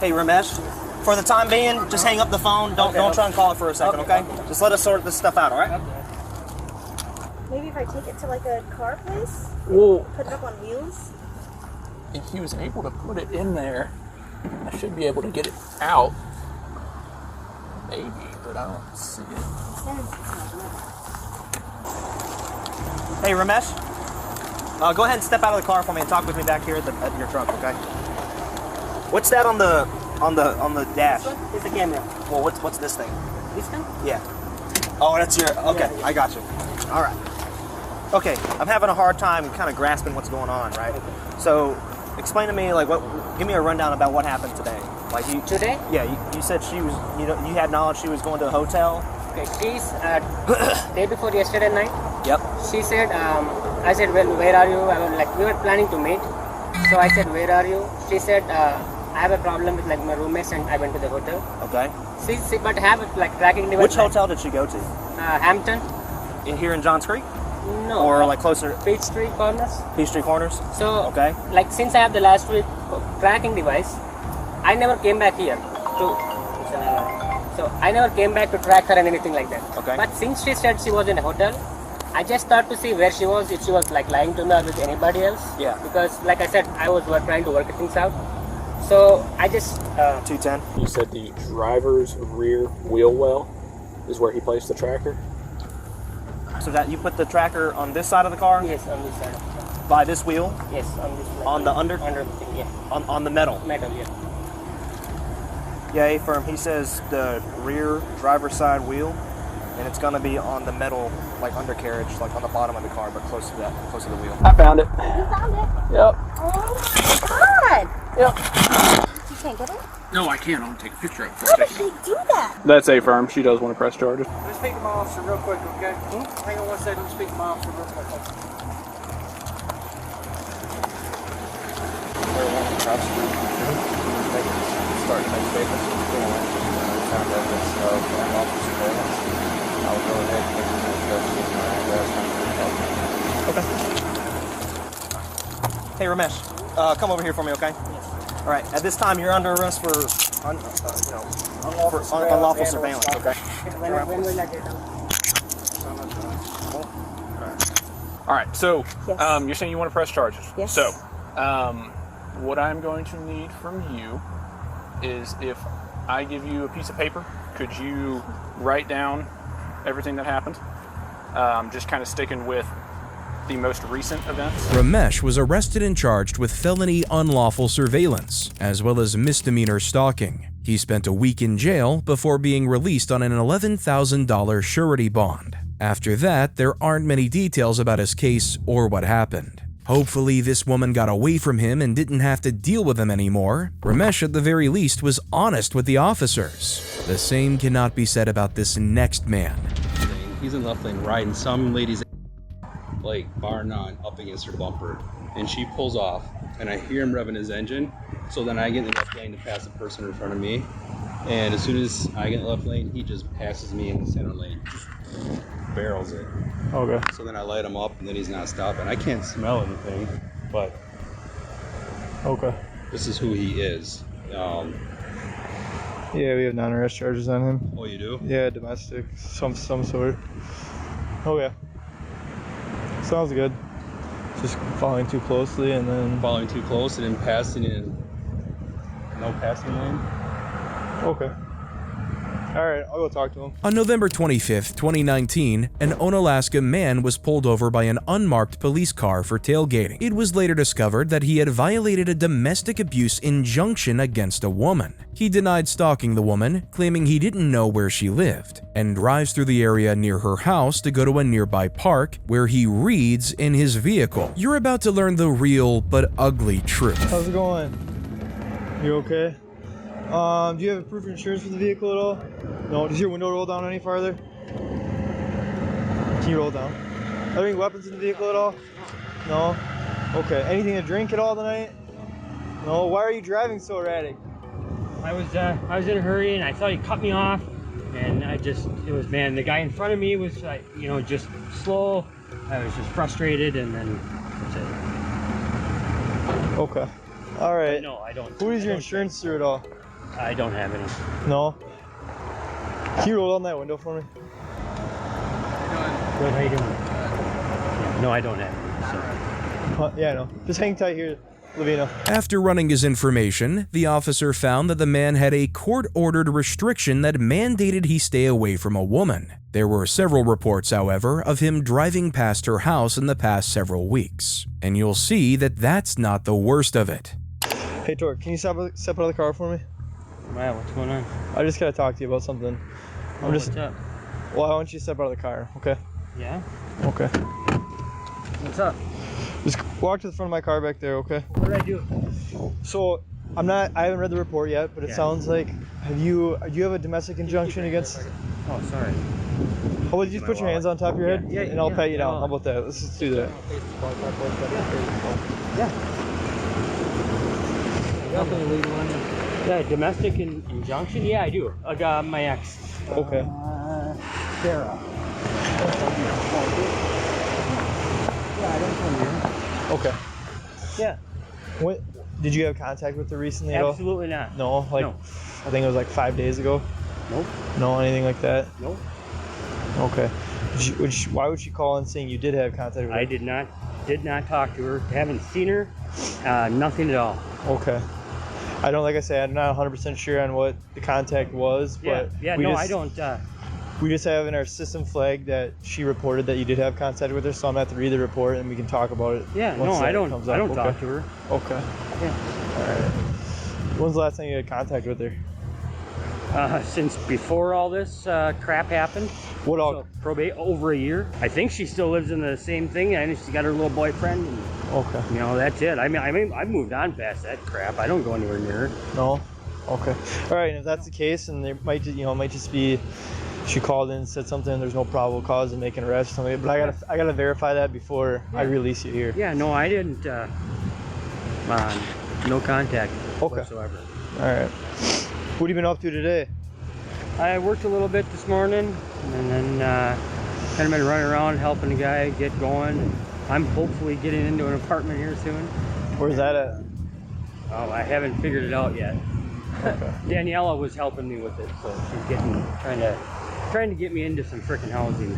Hey, Ramesh. For the time being, just hang up the phone. Don't try and call it for a second, okay? Just let us sort this stuff out, all right? Maybe if I take it to like a car place, Well, put it up on wheels. if he was able to put it in there, I should be able to get it out. Maybe, but I don't see it. Hey, Ramesh. Go ahead and step out of the car for me and talk with me back here at your truck, okay? What's that on the dash? It's a camera. Well, what's this thing? This thing? Yeah. Oh, that's your. Okay, Yeah. I got you. All right. Okay, I'm having a hard time kind of grasping what's going on, right? So, explain to me, give me a rundown about what happened today. Today? Yeah, you said she was. You had knowledge she was going to a hotel. Okay, she's day before yesterday night. Yep. She said, I said, well, where are you? We were planning to meet. So I said, where are you? She said, I have a problem with my roommates and I went to the hotel. Okay. But have tracking device. Which hotel did she go to? Hampton. Here in Johns Creek? No. Or closer? Peachtree Corners. Peachtree Corners? So, okay. Since I have the last week tracking device, I never came back here So I never came back to track her and anything like that. Okay. But since she said she was in a hotel, I just thought to see where she was, if she was lying to me or with anybody else. Yeah. Because like I said, I was trying to work things out. So I just 210. You said the driver's rear wheel well is where he placed the tracker? So that you put the tracker on this side of the car? Yes, on this side. By this wheel? Yes, on this side. On the under the thing, yeah. On the metal? Metal, yeah. Yeah, A-Firm, he says the rear driver's side wheel, and it's gonna be on the metal, undercarriage, on the bottom of the car, but close to the wheel. I found it. You found it? Yep. Oh my god! Yep. You can't get it? No, I can't. I'm gonna take a picture of it. How did she do that? That's A-Firm. She does want to press charges. Let me speak to my officer real quick, okay? Hang on one second, let me speak to my officer real quick. Start to make statements of found evidence of unlawful surveillance. I will go ahead and take the address. Okay. Hey, Ramesh, come over here for me, okay? Yes. All right. At this time, you're under arrest for unlawful surveillance, okay? When will I get out? All right. So, Yes. you're saying you want to press charges. Yes. So, what I'm going to need from you is if I give you a piece of paper, could you write down everything that happened? Just kind of sticking with the most recent events. Ramesh was arrested and charged with felony unlawful surveillance, as well as misdemeanor stalking. He spent a week in jail before being released on an $11,000 surety bond. After that, there aren't many details about his case or what happened. Hopefully, this woman got away from him and didn't have to deal with him anymore. Ramesh, at the very least, was honest with the officers. The same cannot be said about this next man. He's in left lane riding some lady's bar none up against her bumper, and she pulls off, and I hear him revving his engine. So then I get in the left lane to pass the person in front of me, and as soon as I get in the left lane, he just passes me in the center lane, barrels it. Okay. So then I light him up, and then he's not stopping. I can't smell anything, but Okay. this is who he is. Yeah, we have non-arrest charges on him. Oh, you do? Yeah, domestic, some sort. Oh yeah. Sounds good. Just following too closely and then... Following too close and then passing in no passing lane. Okay. Alright, I'll go talk to him. On November 25th, 2019, an Onalaska man was pulled over by an unmarked police car for tailgating. It was later discovered that he had violated a domestic abuse injunction against a woman. He denied stalking the woman, claiming he didn't know where she lived, and drives through the area near her house to go to a nearby park where he reads in his vehicle. You're about to learn the real but ugly truth. How's it going? You okay? Do you have proof of insurance for the vehicle at all? No. Does your window roll down any farther? Can you roll down? Are there any weapons in the vehicle at all? No? Okay. Anything to drink at all tonight? No? Why are you driving so erratic? I was in a hurry and I thought he cut me off, and man, the guy in front of me was just slow. I was just frustrated, and then that's it. Okay. All right. No, I don't. Who is your insurance through at all? I don't have any. No? Can you roll down that window for me? Good, how you doing? No, I don't have any. Yeah, I know. Just hang tight here, Lavina. After running his information, the officer found that the man had a court-ordered restriction that mandated he stay away from a woman. There were several reports, however, of him driving past her house in the past several weeks. And you'll see that that's not the worst of it. Hey, Tor, can you step out of the car for me? Wow, what's going on? I just gotta talk to you about something. What's up? Well, I want you to step out of the car, okay? Yeah? Okay. What's up? Just walk to the front of my car back there, okay? What did I do? So, I haven't read the report yet, but it sounds like, do you have a domestic injunction against... Oh, sorry. How about you just put your hands on top of your head? Yeah, and I'll pat you down. How about that? Let's just do that. Yeah. Yeah, domestic injunction? Yeah, I do. My ex. Okay. Sarah. Yeah, I don't come here. Okay. Yeah. What, did you have contact with her recently at all? Absolutely not. No? Like, No. I think it was like 5 days ago? Nope. No, anything like that? Nope. Okay. Why would she call in saying you did have contact with her? I did not talk to her. Haven't seen her. Nothing at all. Okay. I don't, like I said, I'm not 100% sure on what the contact was, but I don't. We just have in our system flag that she reported that you did have contact with her, so I'm gonna have to read the report and we can talk about it. Yeah, no, I don't talk to her. Okay. Yeah. All right. When's the last time you had contact with her? Since before all this crap happened. What all? So, probate over a year. I think she still lives in the same thing, and she's got her little boyfriend. And, okay. That's it. I mean, I've moved on past that crap. I don't go anywhere near her. No. Okay. All right. And if that's the case, and there might just be she called in and said something, there's no probable cause to make an arrest or something. But I gotta verify that before I release you here. Yeah. No, I didn't. No contact whatsoever. All right. What have you been up to today? I worked a little bit this morning, and then kind of been running around helping a guy get going. I'm hopefully getting into an apartment here soon. Where's that at? Oh, I haven't figured it out yet. Okay. Daniela was helping me with it, so she's trying to get me into some freaking housing.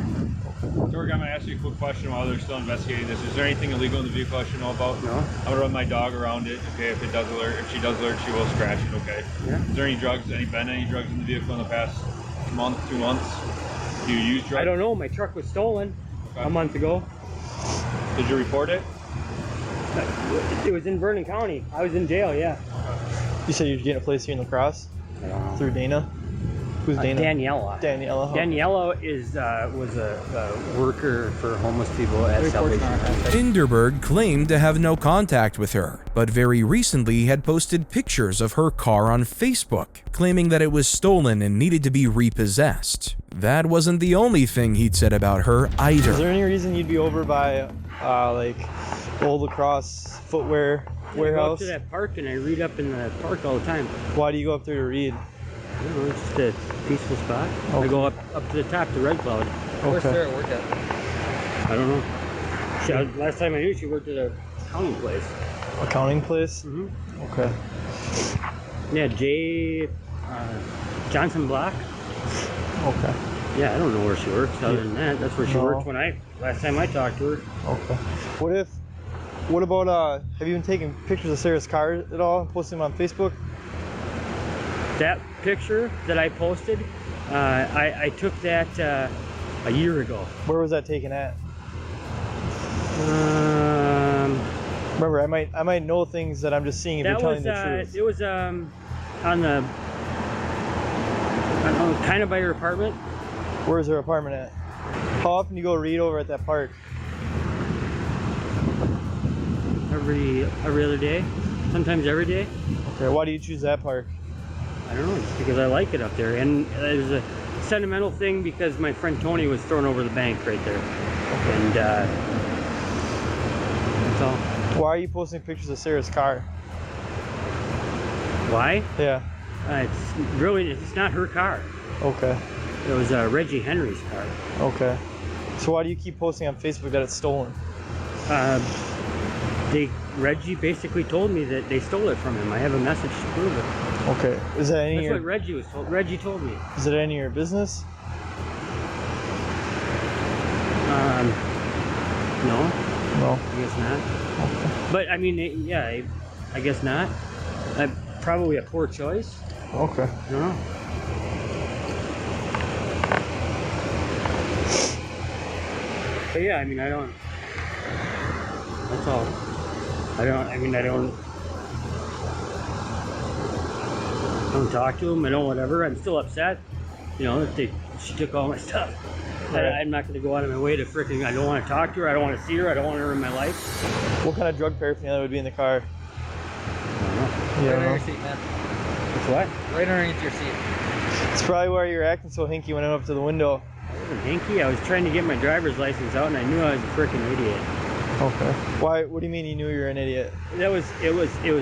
George, I'm going to ask you a quick question while they're still investigating this. Is there anything illegal in the vehicle I should know about? No. I'm going to run my dog around it. Okay, if she does alert, she will scratch it. Okay. Yeah. Is there any drugs in the vehicle in the past month, 2 months? Do you use drugs? I don't know. My truck was stolen a month ago. Did you report it? It was in Vernon County. I was in jail, yeah. You said you're getting a place here in La Crosse? Through Dana? Who's Dana? Daniela. Daniela. Okay. Daniela was a worker for homeless people at Salvation Army. Inderberg claimed to have no contact with her, but very recently had posted pictures of her car on Facebook, claiming that it was stolen and needed to be repossessed. That wasn't the only thing he'd said about her either. Is there any reason you'd be over by, like, Old La Crosse footwear warehouse? I go up to that park and I read up in the park all the time. Why do you go up there to read? I don't know, it's just a peaceful spot. Okay. I go up to the top to Red Cloud. Where's Sarah work at? I don't know. Last time I knew she worked at a accounting place. Accounting place? Mm-hmm. Okay. Yeah, Johnson Block. Okay. Yeah, I don't know where she works other than that. That's where she worked last time I talked to her. Okay. What if What about, have you been taking pictures of Sarah's car at all? Posting them on Facebook? That picture that I posted, I took that a year ago. Where was that taken at? Remember, I might know things that I'm just seeing if you're telling the truth. It was on the, I don't know, kind of by your apartment. Where's her apartment at? How often do you go read over at that park? Every other day, sometimes every day. Okay, why do you choose that park? I don't know, just because I like it up there. And there's a sentimental thing because my friend Tony was thrown over the bank right there. Okay. And that's all. Why are you posting pictures of Sarah's car? Why? Yeah. It's not her car. Okay. It was Reggie Henry's car. Okay. So why do you keep posting on Facebook that it's stolen? Reggie basically told me that they stole it from him. I have a message to prove it. Okay. Is that any? That's what Reggie was told. Reggie told me. Is it any of your business? No. No. I guess not. Okay. But I mean, yeah, I guess not. Probably a poor choice. Okay. I don't know. But yeah, I mean, I don't. That's all. I don't talk to him. I don't whatever. I'm still upset. You know, that she took all my stuff. Right. I'm not going to go out of my way to freaking. I don't want to talk to her. I don't want to see her. I don't want her in my life. What kind of drug paraphernalia would be in the car? I don't know. Right under your seat, man. It's what? Right underneath your seat. It's probably why you're acting so hinky when I went up to the window. I wasn't hinky. I was trying to get my driver's license out, and I knew I was a freaking idiot. Okay. Why? What do you mean you knew you were an idiot? It was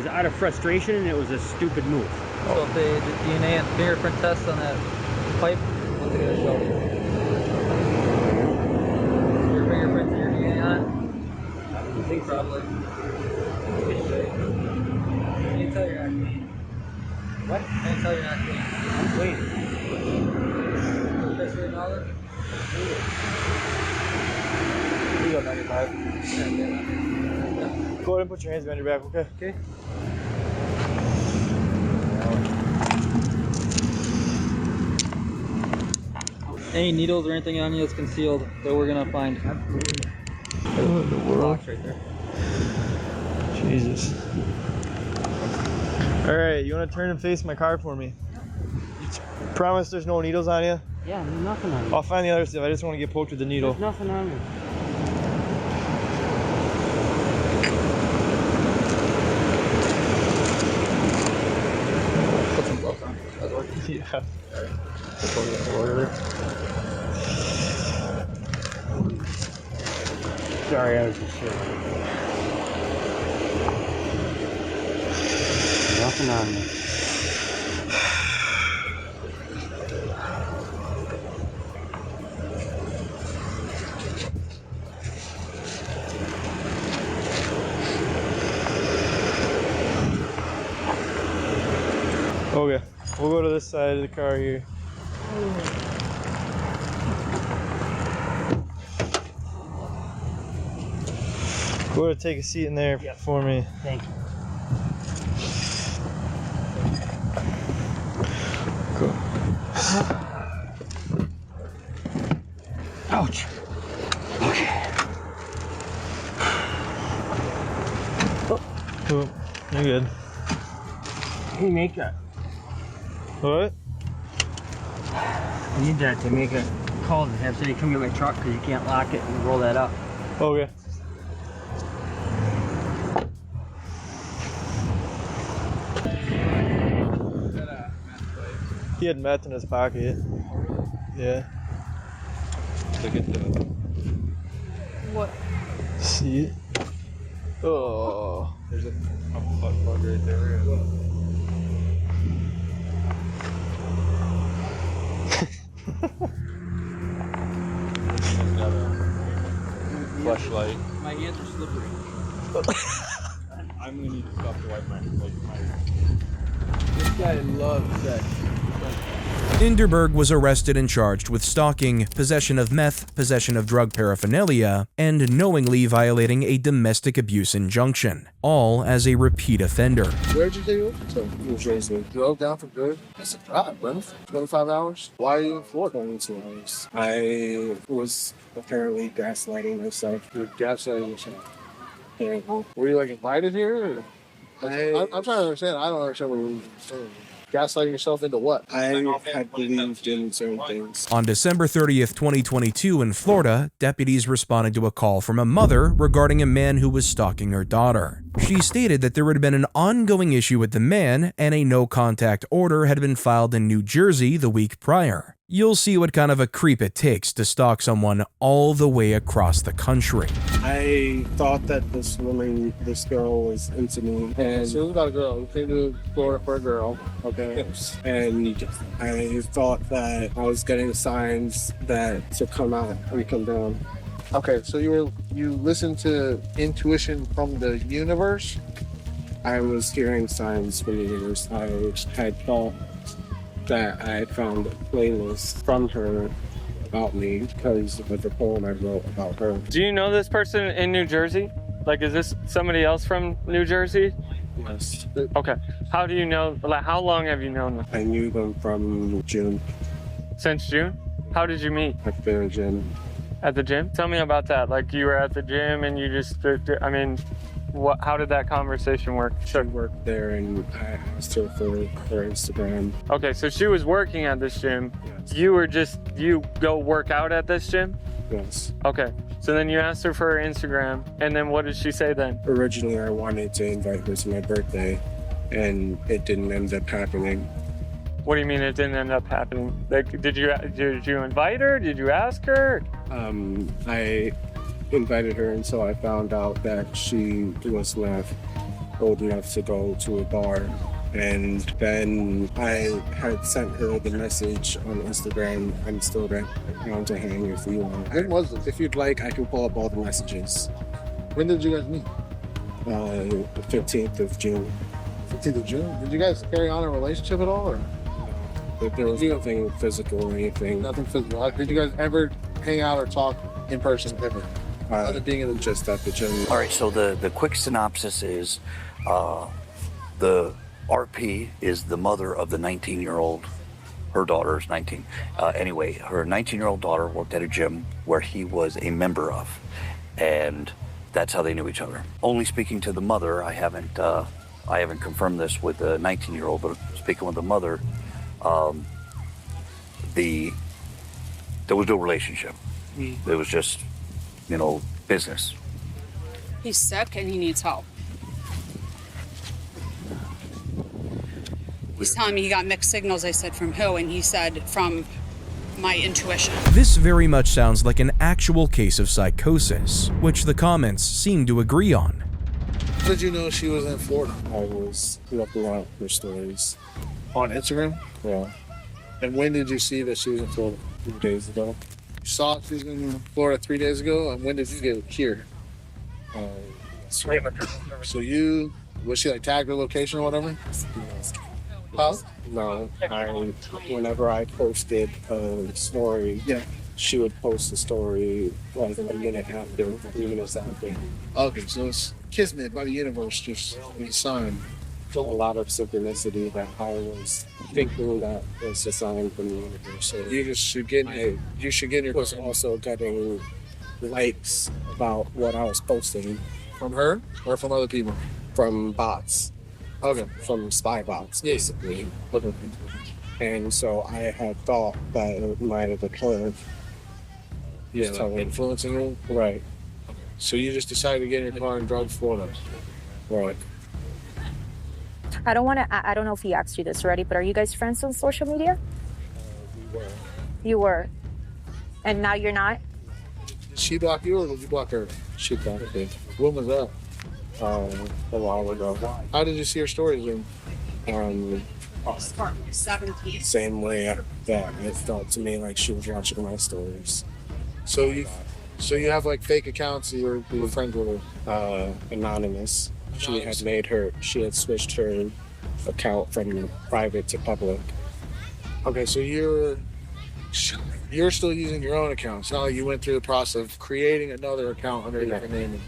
out of frustration, and it was a stupid move. So if they did DNA and fingerprint tests on that pipe, what's it gonna show? Your fingerprints and your DNA on it? I don't think so. Probably. Can you tell you're not clean? What? Can you tell you're not clean? I'm clean. Professor of knowledge? You go 95. Go ahead and put your hands behind your back, okay? Okay. Any needles or anything on you that's concealed that we're gonna find? Oh, the world. Box right there. Jesus. Alright, you want to turn and face my car for me? Promise there's no needles on you? Yeah, there's nothing on me. I'll find the other stuff. I just want to get poked with the needle. There's nothing on me. Put some gloves on. That's working. Yeah. Sorry, I was just shit. Nothing on me. Okay, we'll go to this side of the car here. Go ahead and take a seat in there for me. Thank you. Cool. Ouch. Okay. Cool. You're good. Hey, make that. What? I need that to make a call to have somebody come get my truck because you can't lock it and roll that up. Okay. He had meth in his pocket. Yeah. Look at the. What? See it? Oh. There's a butt plug right there. He's got a flashlight. My hands are slippery. I'm gonna need stuff to wipe my. This guy loves sex. Inderberg was arrested and charged with stalking, possession of meth, possession of drug paraphernalia, and knowingly violating a domestic abuse injunction, all as a repeat offender. Where'd you take it to? New Jersey. Drove down for good? That's a drive, bro. 25 hours? Why are you in Florida? 22 hours. I was apparently gaslighting myself. You were gaslighting yourself? Yeah. Were you like invited here? Or? I'm trying to understand. I don't understand what you're saying. Gaslighting yourself into what? I had believed in certain things. On December 30th, 2022 in Florida, deputies responded to a call from a mother regarding a man who was stalking her daughter. She stated that there had been an ongoing issue with the man and a no-contact order had been filed in New Jersey the week prior. You'll see what kind of a creep it takes to stalk someone all the way across the country. I thought that this girl was into me. And so it was about a girl. We came to Florida for a girl. Okay. And I thought that I was getting signs that to come out and come down. Okay, so you listened to intuition from the universe? I was hearing signs from the universe. I had thought that I had found a playlist from her about me because of the poem I wrote about her. Do you know this person in New Jersey? Like, is this somebody else from New Jersey? Yes. Okay. How do you know, like, how long have you known them? I knew them from June. Since June? How did you meet? At the gym. At the gym? Tell me about that. Like, you were at the gym and you just, I mean, how did that conversation work? She worked there and I asked her for her Instagram. Okay, so she was working at this gym. Yes. You go work out at this gym? Yes. Okay, so then you asked her for her Instagram, and then what did she say then? Originally, I wanted to invite her to my birthday, and it didn't end up happening. What do you mean it didn't end up happening? Like, did you invite her? Did you ask her? I invited her until I found out that she was not old enough to go to a bar. And then I had sent her the message on Instagram. I'm still around to hang if you want. When was it? If you'd like, I can pull up all the messages. When did you guys meet? The 15th of June. 15th of June? Did you guys carry on a relationship at all? Or? There was nothing physical or anything. Nothing physical. Did you guys ever hang out or talk in person ever? Other being in just at the gym. All right, so the quick synopsis is the RP is the mother of the 19-year-old. Her daughter is 19. Anyway, her 19-year-old daughter worked at a gym where he was a member of, and that's how they knew each other. Only speaking to the mother, I haven't confirmed this with the 19-year-old, but speaking with the mother, there was no relationship. It was just, business. He's sick and he needs help. He's telling me he got mixed signals. I said, from who? And he said, from my intuition. This very much sounds like an actual case of psychosis, which the comments seem to agree on. How did you know she was in Florida? I was looking at her stories. On Instagram? Yeah. And when did you see that she was in Florida? 3 days ago. You saw she was in Florida 3 days ago, and when did you get here? So was she like tagged her location or whatever? Huh? No, whenever I posted a story, she would post a story like a minute after, 3 minutes after. Okay, so it's kismet by the universe, just a sign. A lot of synchronicity that I was thinking that it's a sign from the universe. So you should get your was also getting likes about what I was posting. From her or from other people? From bots. Okay. From spy bots, basically. Okay. And so I had thought that it might have occurred. Yeah, like influencing you? Right. So you just decided to get in your car and drive to Florida? Right. I don't know if he asked you this already, but are you guys friends on social media? We were. You were. And now you're not? Did she block you or did you block her? She blocked me. When was that? A while ago. How did you see her stories? Same way that it felt to me like she was watching my stories. So you have like fake accounts you were friends with her? Anonymous. She had switched her account from private to public. Okay, so you're still using your own account. It's not like you went through the process of creating another account under your name.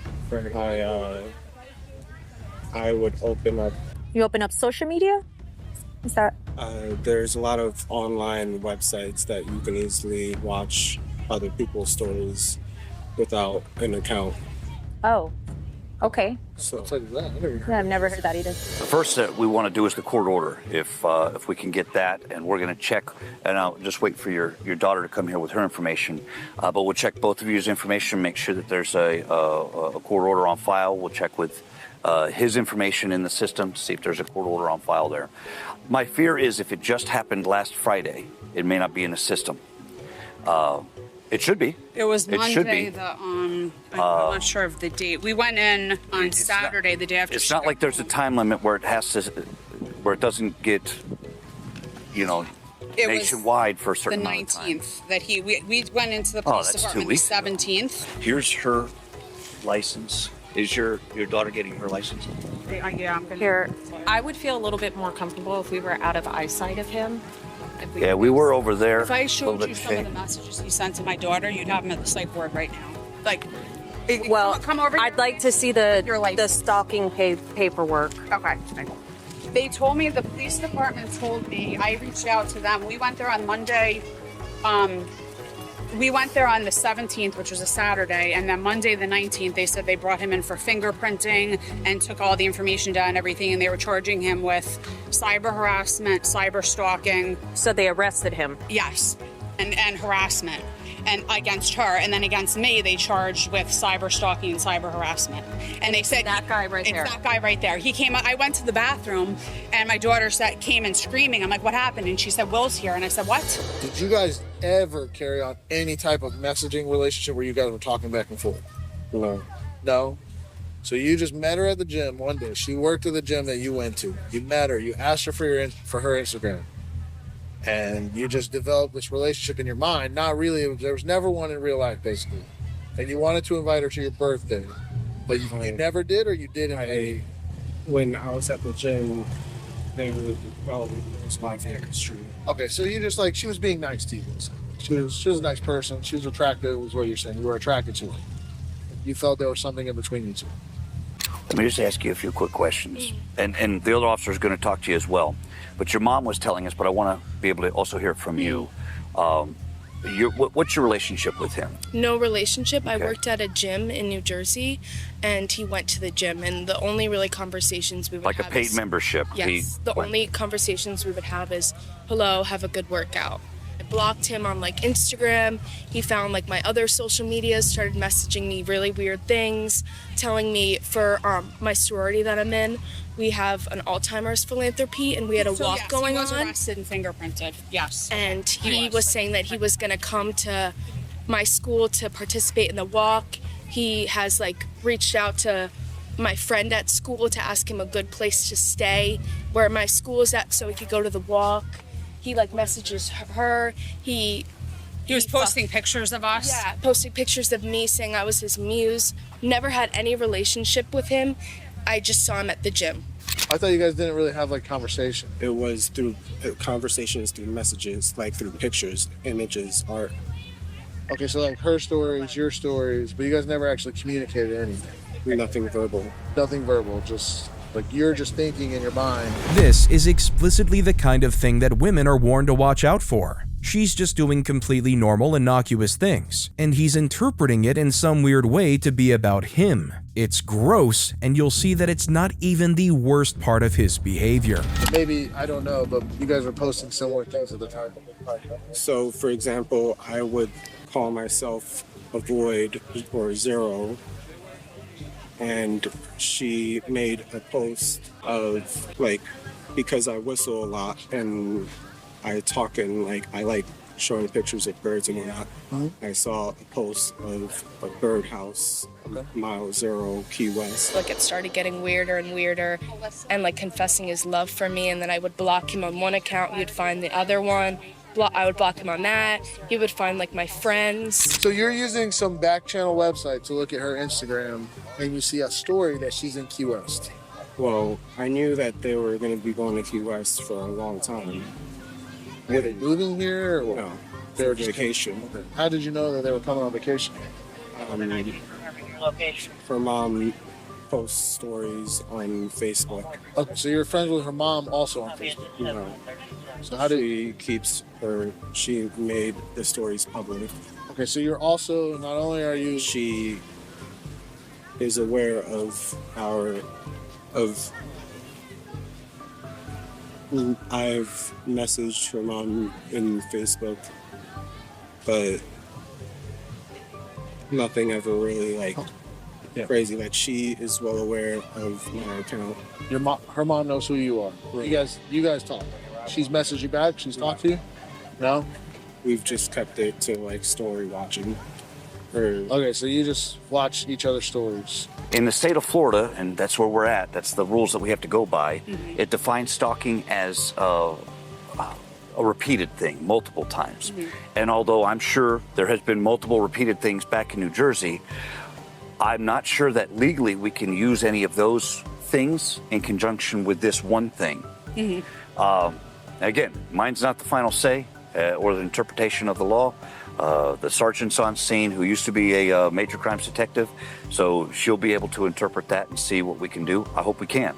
I would open up. You open up social media? Is that? There's a lot of online websites that you can easily watch other people's stories without an account. Oh, okay. So Yeah, I've never heard that either. The first that we want to do is the court order. If we can get that, and we're going to check, and I'll just wait for your daughter to come here with her information. But we'll check both of you's information, make sure that there's a court order on file. We'll check with his information in the system to see if there's a court order on file there. My fear is if it just happened last Friday, it may not be in the system. It should be. It was It should be. Monday, I'm not sure of the date. We went in on Saturday, the day after. It's not like there's a time limit where it doesn't get, It was nationwide for a certain the amount of time. 19th that we went into the police that's 2 department weeks the ago. 17th. Here's her license. Is your daughter getting her license? Yeah, I'm gonna. Here, I would feel a little bit more comfortable if we were out of eyesight of him. Yeah, we were over there. If I a showed little you bit some of shady. the messages he sent to my daughter, you'd have him at the psych ward right now. Like, Well, come over. I'd like to see the stalking paperwork. Okay. They told me, the police department told me, I reached out to them. We went there on Monday. We went there on the 17th, which was a Saturday, and then Monday the 19th, they said they brought him in for fingerprinting and took all the information down and everything, and they were charging him with cyber harassment, cyber stalking. So they arrested him? Yes, and harassment, and against her, and then against me, they charged with cyber stalking and cyber harassment. And they said that guy right there. It's that guy right there. He came. I went to the bathroom, and my daughter came in screaming. I'm like, "What happened?" And she said, "Will's here." And I said, "What?" Did you guys ever carry on any type of messaging relationship where you guys were talking back and forth? No. No? So you just met her at the gym one day. She worked at the gym that you went to. You met her. You asked her for her Instagram. And you just developed this relationship in your mind. Not really. There was never one in real life, basically. And you wanted to invite her to your birthday. But you never did, or you didn't? When I was at the gym, it was my favorite street. Okay, so you just she was being nice to you. She was a nice person. She was attractive, was what you're saying. You were attracted to her. You felt there was something in between you two. Let me just ask you a few quick questions. And the other officer is going to talk to you as well. But your mom was telling us, but I want to be able to also hear it from you. What's your relationship with him? No relationship. Okay. I worked at a gym in New Jersey, and he went to the gym, and the only really conversations we would Like have a paid is, membership? Yes. The only conversations we would have is, "Hello, have a good workout." I blocked him on Instagram. He found my other social medias, started messaging me really weird things, telling me for my sorority that I'm in, we have an Alzheimer's philanthropy, and we had a walk going he was on. arrested and fingerprinted. Yes. And he was saying that he was going to come to my school to participate in the walk. He has reached out to my friend at school to ask him a good place to stay where my school is at so he could go to the walk. He messages her. He was posting pictures of us. Yeah, posting pictures of me, saying I was his muse. Never had any relationship with him. I just saw him at the gym. I thought you guys didn't really have conversation. It was through conversations, through messages, through pictures, images, art. Okay, so her stories, your stories, but you guys never actually communicated anything. Nothing verbal. Nothing verbal, just you're just thinking in your mind. This is explicitly the kind of thing that women are warned to watch out for. She's just doing completely normal, innocuous things, and he's interpreting it in some weird way to be about him. It's gross, and you'll see that it's not even the worst part of his behavior. Maybe, I don't know, but you guys were posting similar things at the time. So, for example, I would call myself Avoid or Zero, and she made a post of because I whistle a lot and I talk and I like showing pictures of birds and whatnot. Mm-hmm. I saw a post of a birdhouse, mile 0, Key West. It started getting weirder and weirder, and confessing his love for me. And then I would block him on one account. He would find the other one. I would block him on that. He would find my friends. So you're using some back channel website to look at her Instagram, and you see a story that she's in Key West. Well, I knew that they were going to be going to Key West for a long time. Were they moving here? Or No, they were for vacation. Okay. How did you know that they were coming on vacation? Her mom posts stories on Facebook. Okay, so you're friends with her mom also on Facebook. No. So how did she made the stories public. Okay, so you're also, not only are you... She is aware of I've messaged her mom in Facebook, but nothing ever really crazy. Like, she is well aware of my account. Her mom knows who you are. Right. You guys talk. She's messaged you back? She's talked to you? No? We've just kept it to story watching. Okay, so you just watch each other's stories. In the state of Florida, and that's where we're at, that's the rules that we have to go by, it defines stalking as a repeated thing, multiple times. And although I'm sure there has been multiple repeated things back in New Jersey, I'm not sure that legally we can use any of those things in conjunction with this one thing. Again, mine's not the final say or the interpretation of the law. The sergeant's on scene, who used to be a major crimes detective, so she'll be able to interpret that and see what we can do. I hope we can.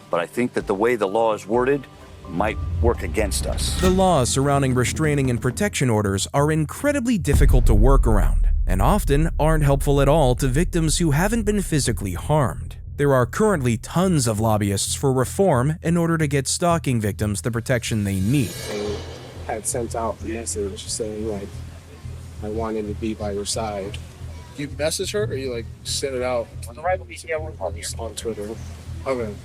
But I think that the way the law is worded might work against us. The laws surrounding restraining and protection orders are incredibly difficult to work around, and often aren't helpful at all to victims who haven't been physically harmed. There are currently tons of lobbyists for reform in order to get stalking victims the protection they need. They had sent out a message saying, I wanted to be by your side. You message her, or you send it out on Twitter? Okay.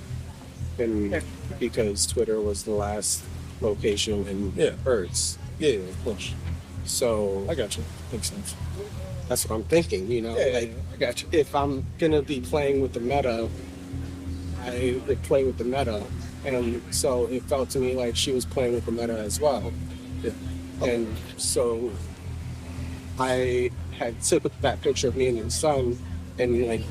And because Twitter was the last location in Earth's. Yeah, of course. So I got you. Makes sense. That's what I'm thinking, I got you. If I'm gonna be playing with the meta, I would play with the meta. And so it felt to me like she was playing with the meta as well. Yeah. And so I had took that picture of me and your son, and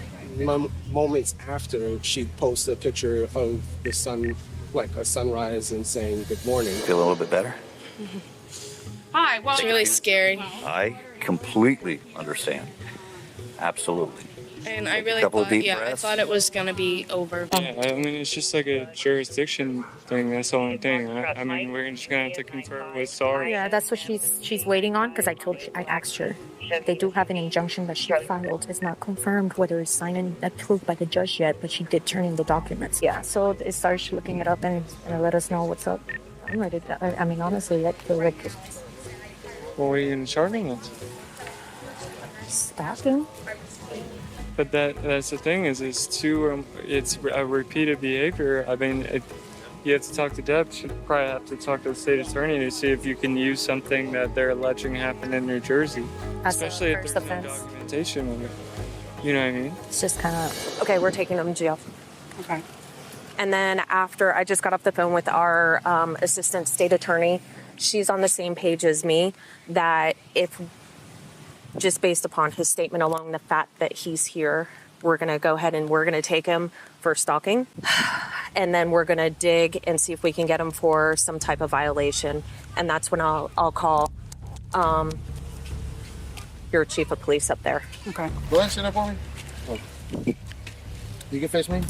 moments after, she posted a picture of the sun, a sunrise, and saying good morning. Feel a little bit better? Hi, well, It's really scary. I completely understand. Absolutely. And I really Couple thought, deep I breaths. thought it was gonna be over. Yeah, I mean, it's just like a jurisdiction thing. That's the only thing. I mean, we're just gonna have to confer with Sorry. Yeah, that's what she's waiting on, because I asked her. They do have an injunction that she filed. It's not confirmed whether it's signed and approved by the judge yet, but she did turn in the documents. Yeah, so it starts looking it up and let us know what's up. I'm ready. I mean, honestly, I feel like What are you gonna charge them with? staffing. But that's the thing it's a repeated behavior. I mean, you have to talk to Deb. You probably have to talk to the state attorney to see if you can use something that they're alleging happened in New Jersey, especially if there's no documentation of it. You know what I mean? It's just kind of okay. We're taking them to jail. Okay. And then after, I just got off the phone with our assistant state attorney. She's on the same page as me, that if, just based upon his statement alone, the fact that he's here, we're going to go ahead and we're going to take him for stalking. And then we're going to dig and see if we can get him for some type of violation. And that's when I'll call your chief of police up there. Okay. Go ahead and stand up for me. Oh. You can face me.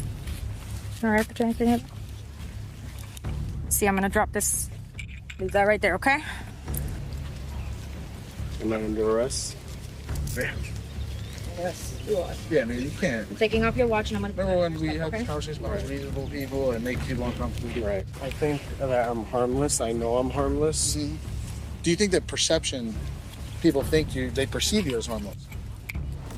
All right, put anything in. See, I'm going to drop this. Leave that right there, okay? Am I under arrest? Yeah. Yes, you are. Yeah, man, you can't. I'm taking off your watch and I'm gonna. Remember when we have conversations about reasonable people and make people uncomfortable? Right. I think that I'm harmless. I know I'm harmless. Mm-hmm. Do you think that perception, people think they perceive you as harmless?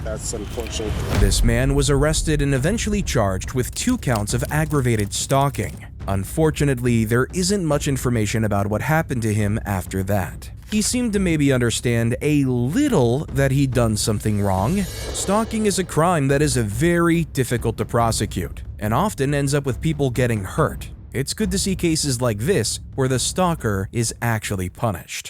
That's unfortunate. This man was arrested and eventually charged with 2 counts of aggravated stalking. Unfortunately, there isn't much information about what happened to him after that. He seemed to maybe understand a little that he'd done something wrong. Stalking is a crime that is very difficult to prosecute, and often ends up with people getting hurt. It's good to see cases like this where the stalker is actually punished.